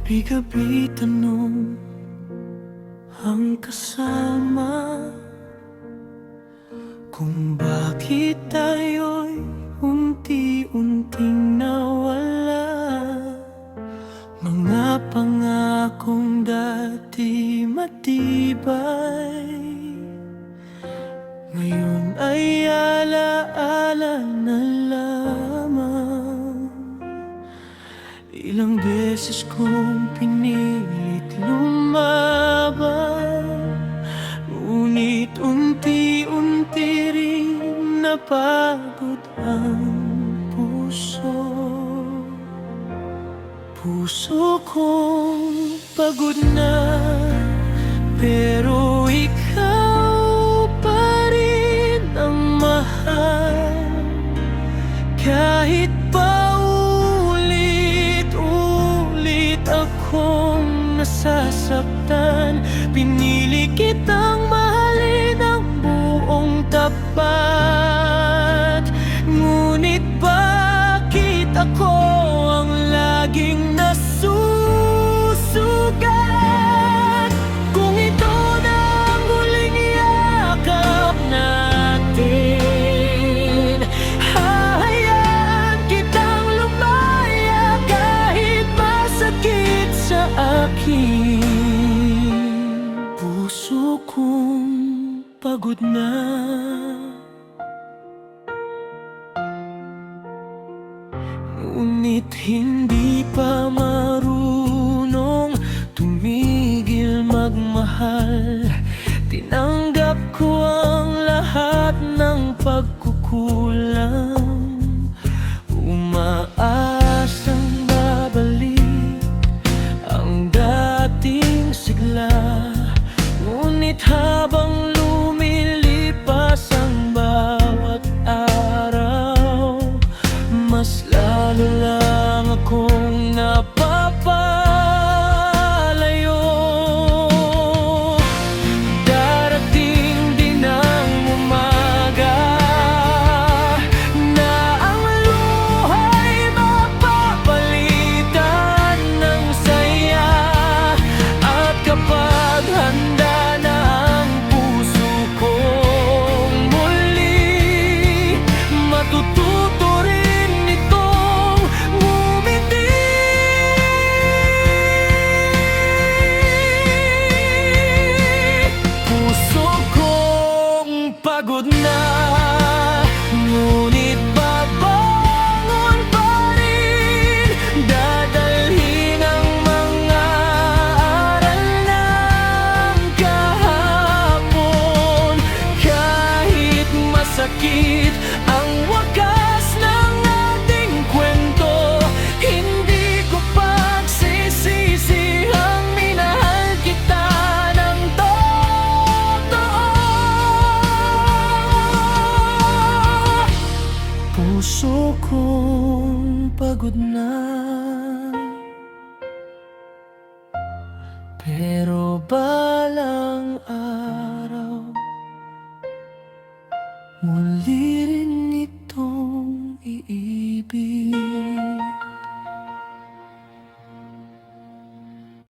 Gabi-gabi tanong ang kasama kung bakit tayo'y unti-unting nawala. Mga pangakong dati matibay, ngayon ay ala-ala na lamang. Ilang beses kong pinilit lumaban, ngunit unti-unti rin napagod ang puso. Puso kong pagod na, pero ikaw pa rin ang mahal. Kahit paulit-ulit akong nasasaktan, pinili kitang mahalin ng buong tapat. Ngunit bakit ako ang laging nasusugat? Kung ito na ang huling yakap natin, hahayaan kitang lumaya kahit masakit sa akin. Puso kong pagod na, ngunit hindi pa marunong tumigil magmahal. Tinanggap ko ang lahat ng pagkukulang, umaasang babalik ang dating sigla. Ngunit habang lumilipas ang bawat araw, mas lalo lang akong napapalayo. Darating din ang umaga na ang luha'y mapapalitan ng saya. At kapag handa na ang puso kong muli, matututo rin itong ngumiti. Puso kong pagod na, ngunit babangon pa rin. Dadalhin ang mga aral ng kahapon, kahit masakit ang wakas ng ating kwento. Hindi ko pagsisisihang minahal kita ng totoo. Puso kong pagod na, pero